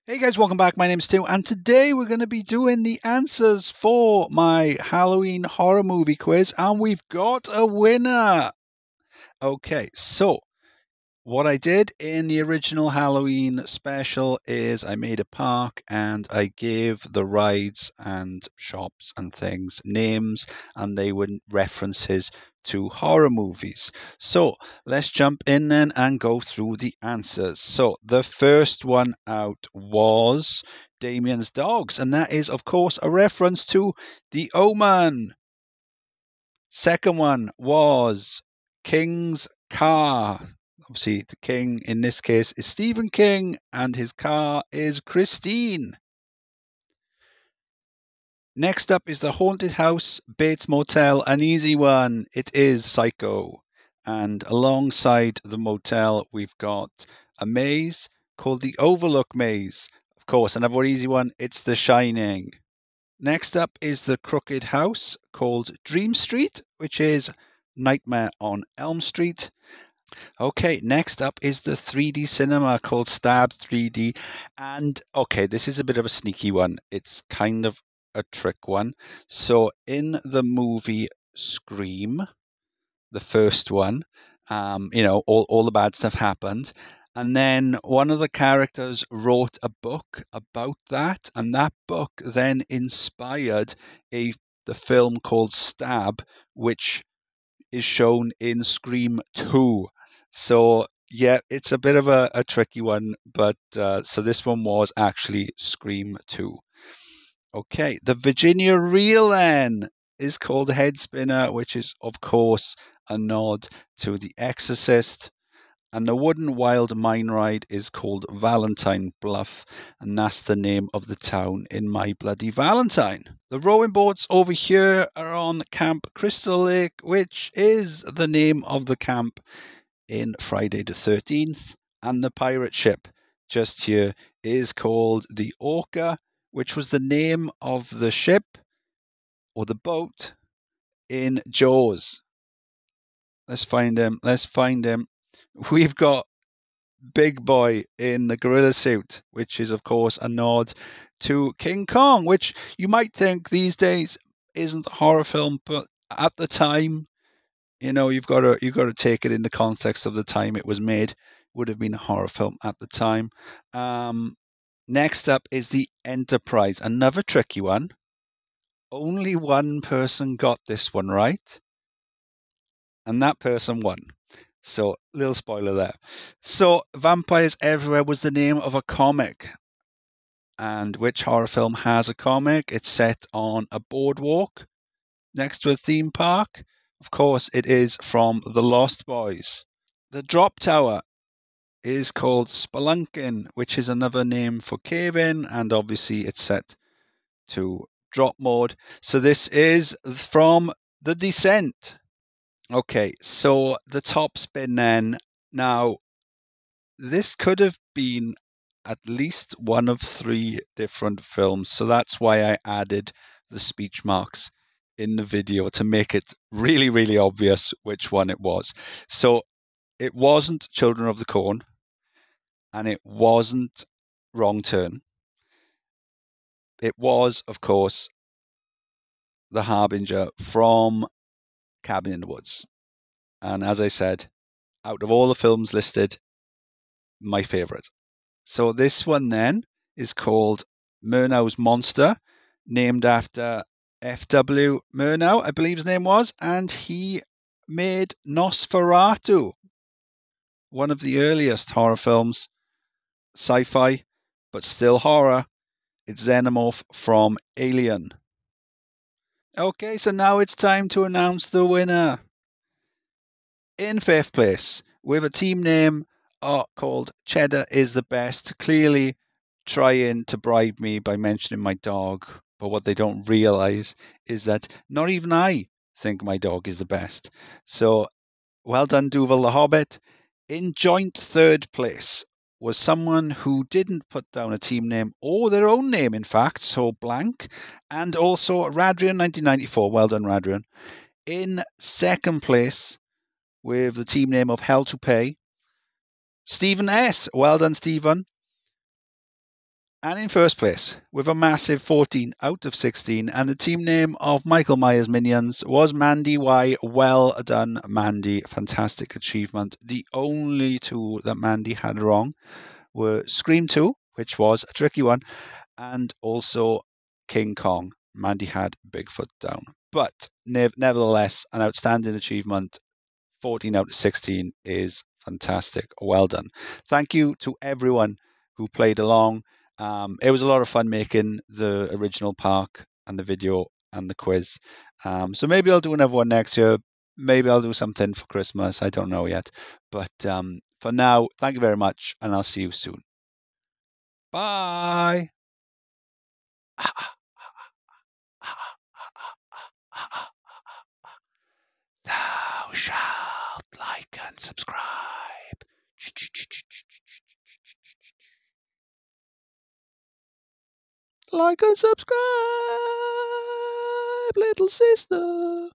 Hey guys, welcome back. My name's Stu, and today we're going to be doing the answers for my Halloween horror movie quiz, and we've got a winner. Okay, so what I did in the original Halloween special is I made a park and I gave the rides and shops and things names, and they were references to horror movies. So let's jump in then and go through the answers. So the first one out was Damien's Dogs, and that is, of course, a reference to The Omen. Second one was King's Car. Obviously, the king in this case is Stephen King, and his car is Christine. Next up is the Haunted House, Bates Motel, an easy one. It is Psycho. And alongside the motel, we've got a maze called the Overlook Maze. Of course, another easy one, it's The Shining. Next up is the Crooked House called Dream Street, which is Nightmare on Elm Street. Okay, next up is the 3D cinema called Stab 3D. And okay, this is a bit of a sneaky one. It's kind of a trick one. So in the movie Scream, the first one, all the bad stuff happened. And then one of the characters wrote a book about that. And that book then inspired the film called Stab, which is shown in Scream 2. So yeah, it's a bit of a tricky one, but so this one was actually Scream 2. Okay, the Virginia Reel then is called Head Spinner, which is of course a nod to The Exorcist. And the Wooden Wild Mine Ride is called Valentine Bluff, and that's the name of the town in My Bloody Valentine. The rowing boats over here are on Camp Crystal Lake, which is the name of the camp in Friday the 13th. And the pirate ship just here is called the Orca, which was the name of the ship or the boat in Jaws. Let's find him. We've got Big Boy in the gorilla suit, which is, of course, a nod to King Kong, which you might think these days isn't a horror film, but at the time, you've got to take it in the context of the time it was made. It would have been a horror film at the time. Next up is the Enterprise, another tricky one. Only one person got this one right, and that person won. So, little spoiler there. So, Vampires Everywhere was the name of a comic. And which horror film has a comic? It's set on a boardwalk next to a theme park. Of course, it is from The Lost Boys. The Drop Tower is called Spelunkin, which is another name for cave-in, and obviously it's set to drop mode. So this is from The Descent. Okay, so the top spin then. Now, this could have been at least one of 3 different films, so that's why I added the speech marks in the video to make it really, really obvious which one it was. So it wasn't Children of the Corn, and it wasn't Wrong Turn. It was, of course, The Harbinger from Cabin in the Woods. And as I said, out of all the films listed, my favorite. So this one then is called Murnau's Monster, named after F.W. Murnau, I believe his name was, and he made Nosferatu, one of the earliest horror films, sci-fi, but still horror. It's Xenomorph from Alien. Okay, so now it's time to announce the winner. In 5th place, with a team name called Cheddar is the Best, clearly trying to bribe me by mentioning my dog. But what they don't realize is that not even I think my dog is the best. So well done, Duval the Hobbit. In joint 3rd place was someone who didn't put down a team name or their own name, in fact, so blank. And also Radrian 1994. Well done, Radrian. In 2nd place, with the team name of Hell to Pay, Stephen S. Well done, Stephen. And in first place, with a massive 14 out of 16, and the team name of Michael Myers Minions was Mandy Y. Well done, Mandy. Fantastic achievement. The only two that Mandy had wrong were Scream 2, which was a tricky one, and also King Kong. Mandy had Bigfoot down. But nevertheless, an outstanding achievement. 14 out of 16 is fantastic. Well done. Thank you to everyone who played along. It was a lot of fun making the original park and the video and the quiz. So maybe I'll do another one next year. Maybe I'll do something for Christmas. I don't know yet. But for now, thank you very much, and I'll see you soon. Bye. Thou shalt like and subscribe. Like and subscribe, little sister.